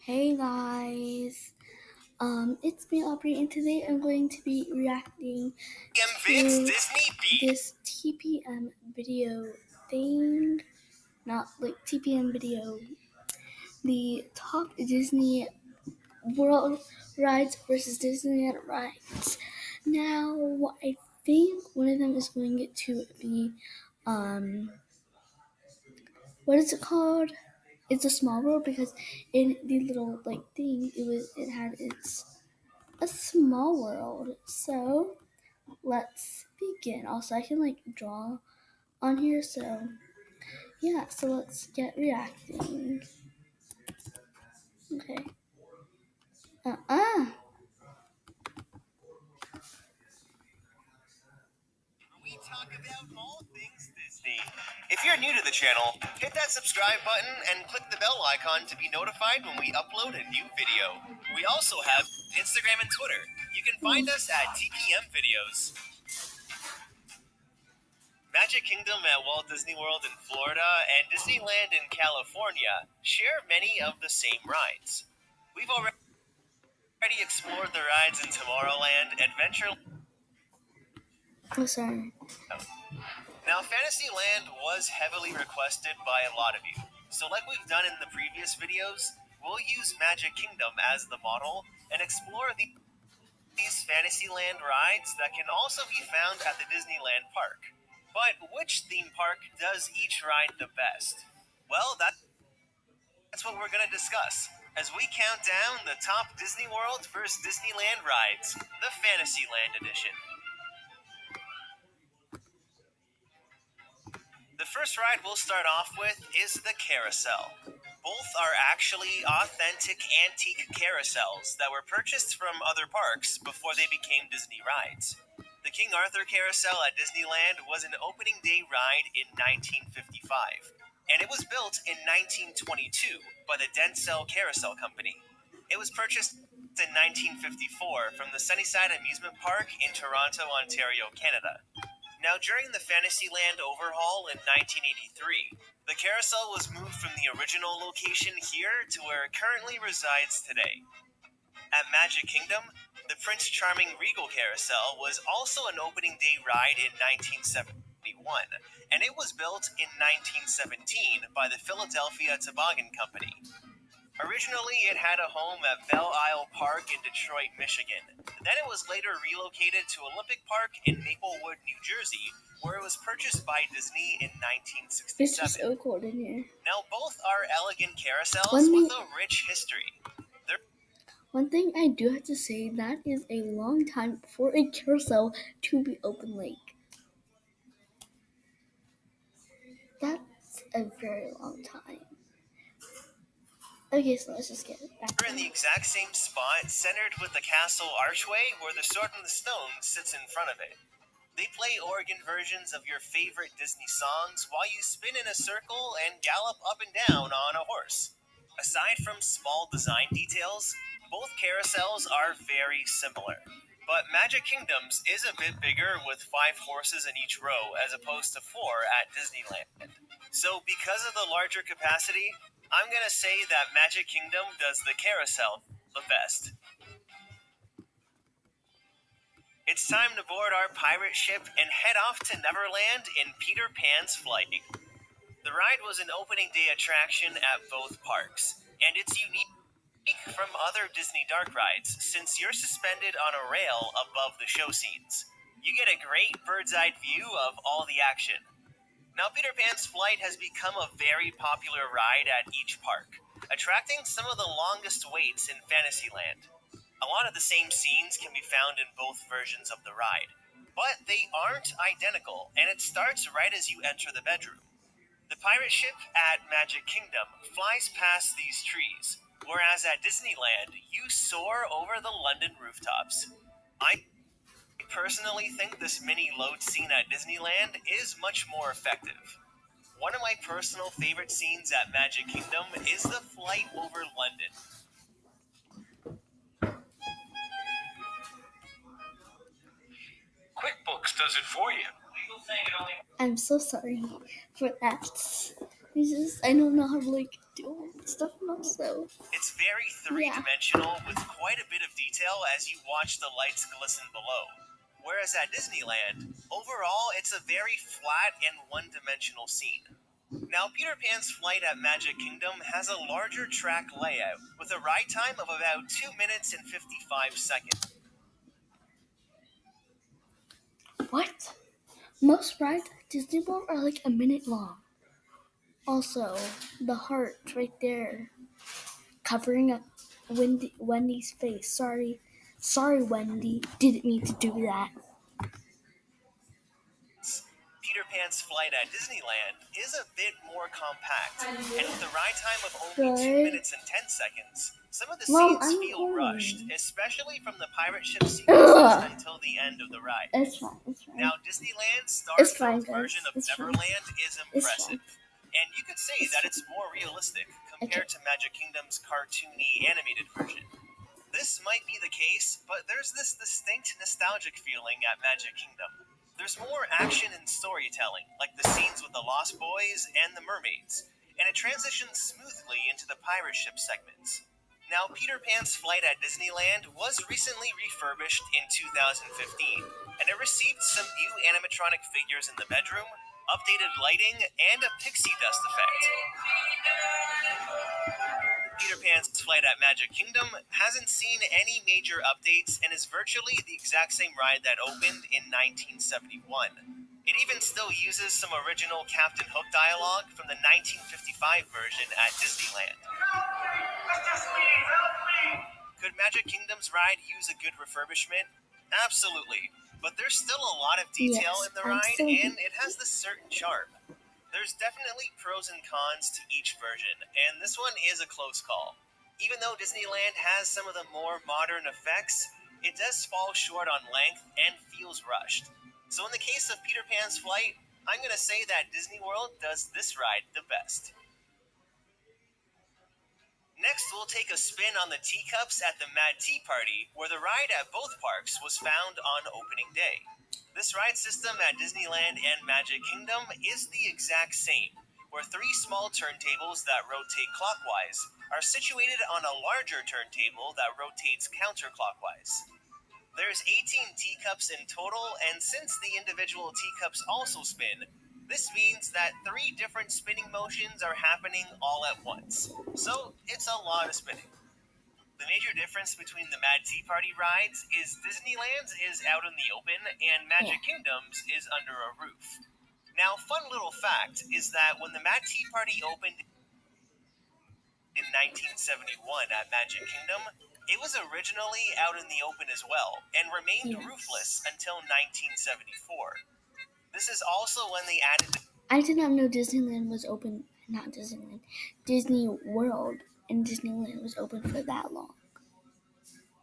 Hey guys, it's me Aubrey, and today I'm going to be reacting tpmvids to Disney Beat. this TPM video thing, not like TPM video, the top Disney World rides versus Disneyland rides. Now, I think one of them is going to be, what is it called? It's a small world because in the little thing, it had a small world. So let's begin. Also, I can draw on here. So yeah. So let's get reacting. Okay. We talk about all things Disney. If you're new to the channel, hit that subscribe button and click the bell icon to be notified when we upload a new video. We also have Instagram and Twitter. You can find us at tpmvids. Magic Kingdom at Walt Disney World in Florida and Disneyland in California share many of the same rides. We've already explored the rides in Tomorrowland, Adventureland. Oh, sorry. Now, Fantasyland was heavily requested by a lot of you. So like we've done in the previous videos, we'll use Magic Kingdom as the model and explore these Fantasyland rides that can also be found at the Disneyland park. But which theme park does each ride the best? Well, that's what we're going to discuss as we count down the top Disney World vs. Disneyland rides, the Fantasyland edition. The first ride we'll start off with is the Carousel. Both are actually authentic antique carousels that were purchased from other parks before they became Disney rides. The King Arthur Carousel at Disneyland was an opening day ride in 1955, and it was built in 1922 by the Denzel Carousel Company. It was purchased in 1954 from the Sunnyside Amusement Park in Toronto, Ontario, Canada. Now, during the Fantasyland overhaul in 1983, the carousel was moved from the original location here to where it currently resides today. At Magic Kingdom, the Prince Charming Regal Carousel was also an opening day ride in 1971, and it was built in 1917 by the Philadelphia Toboggan Company. Originally, it had a home at Belle Isle Park in Detroit, Michigan. Then it was later relocated to Olympic Park in Maplewood, New Jersey, where it was purchased by Disney in 1967. It's just so cold in here. Now, both are elegant carousels with a rich history. One thing I do have to say, that is a long time for a carousel to be open. That's a very long time. Okay, so let's just get it back. We're in the exact same spot, centered with the castle archway where the Sword in the Stone sits in front of it. They play organ versions of your favorite Disney songs while you spin in a circle and gallop up and down on a horse. Aside from small design details, both carousels are very similar. But Magic Kingdom's is a bit bigger with 5 horses in each row as opposed to 4 at Disneyland. So because of the larger capacity, I'm going to say that Magic Kingdom does the carousel the best. It's time to board our pirate ship and head off to Neverland in Peter Pan's Flight. The ride was an opening day attraction at both parks, and it's unique from other Disney dark rides since you're suspended on a rail above the show scenes. You get a great bird's-eye view of all the action. Now, Peter Pan's Flight has become a very popular ride at each park, attracting some of the longest waits in Fantasyland. A lot of the same scenes can be found in both versions of the ride, but they aren't identical, and it starts right as you enter the bedroom. The pirate ship at Magic Kingdom flies past these trees, whereas at Disneyland, you soar over the London rooftops. I personally think this mini load scene at Disneyland is much more effective. One of my personal favorite scenes at Magic Kingdom is the flight over London. QuickBooks does it for you. I'm so sorry for that. I don't know how to do stuff, and also It's very three-dimensional with quite a bit of detail as you watch the lights glisten below. Whereas at Disneyland, overall, it's a very flat and one-dimensional scene. Now, Peter Pan's Flight at Magic Kingdom has a larger track layout with a ride time of about 2 minutes and 55 seconds. what? Most rides at Disney World are like a minute long. Also, the heart right there, covering up Wendy's face. Sorry, Wendy. Didn't mean to do that. Peter Pan's Flight at Disneyland is a bit more compact, and with a ride time of only 2 minutes and 10 seconds, some of the Mom, scenes I'm feel recording. rushed, especially from the pirate ship sequences until the end of the ride. It's fine. Now, Disneyland's It's fine, Starfield guys. version of It's fine. Neverland is It's impressive, and you could say It's that it's more realistic compared to Magic Kingdom's cartoony animated version. This might be the case, but there's this distinct nostalgic feeling at Magic Kingdom. There's more action and storytelling, like the scenes with the Lost Boys and the mermaids, and it transitions smoothly into the pirate ship segments. Now, Peter Pan's Flight at Disneyland was recently refurbished in 2015, and it received some new animatronic figures in the bedroom, updated lighting, and a pixie dust effect. Peter Pan's Flight at Magic Kingdom hasn't seen any major updates and is virtually the exact same ride that opened in 1971. It even still uses some original Captain Hook dialogue from the 1955 version at Disneyland. Could Magic Kingdom's ride use a good refurbishment? Absolutely, but there's still a lot of detail in the ride, and it has this certain charm. There's definitely pros and cons to each version, and this one is a close call. Even though Disneyland has some of the more modern effects, it does fall short on length and feels rushed. So in the case of Peter Pan's Flight, I'm going to say that Disney World does this ride the best. Next, we'll take a spin on the teacups at the Mad Tea Party, where the ride at both parks was found on opening day. This ride system at Disneyland and Magic Kingdom is the exact same, where 3 small turntables that rotate clockwise are situated on a larger turntable that rotates counterclockwise. There's 18 teacups in total, and since the individual teacups also spin, this means that 3 different spinning motions are happening all at once. So it's a lot of spinning. The major difference between the Mad Tea Party rides is Disneyland's is out in the open and Magic Kingdom's is under a roof. Now, fun little fact is that when the Mad Tea Party opened in 1971 at Magic Kingdom, it was originally out in the open as well and remained roofless until 1974. This is also when they added I did not know Disneyland was open. Not Disneyland. Disney World and Disneyland was open for that long.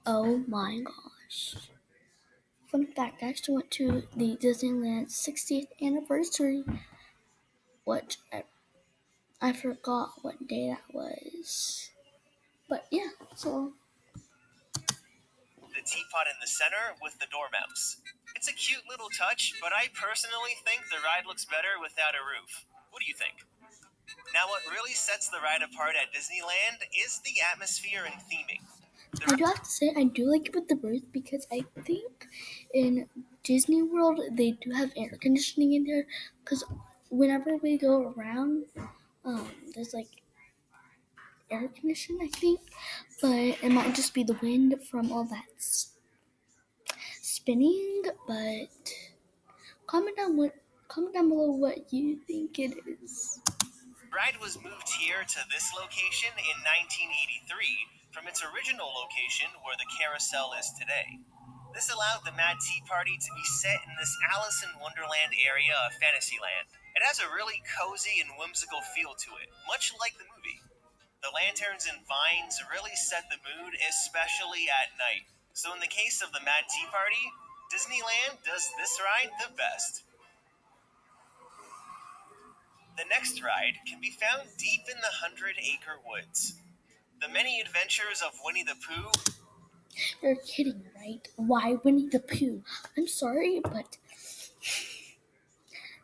Oh my gosh. Fun fact, I actually went to the Disneyland 60th anniversary, which I forgot what day that was. But yeah, so the teapot in the center with the dormouse. It's a cute little touch, but I personally think the ride looks better without a roof. What do you think? Now, what really sets the ride apart at Disneyland is the atmosphere and theming. I do have to say I do like it with the roof because I think in Disney World they do have air conditioning in there. Because whenever we go around, there's like air conditioning, I think, but it might just be the wind from all that spinning. But comment down below what you think it is. The ride was moved here to this location in 1983 from its original location where the carousel is today. This allowed the Mad Tea Party to be set in this Alice in Wonderland area of Fantasyland. It has a really cozy and whimsical feel to it, much like the movie. The lanterns and vines really set the mood, especially at night. So in the case of the Mad Tea Party, Disneyland does this ride the best. The next ride can be found deep in the 100-acre woods. The Many Adventures of Winnie the Pooh. You're kidding, right? Why Winnie the Pooh? I'm sorry, but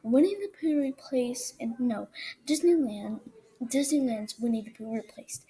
Winnie the Pooh replaced, and no, Disneyland Disneylands will need to be replaced.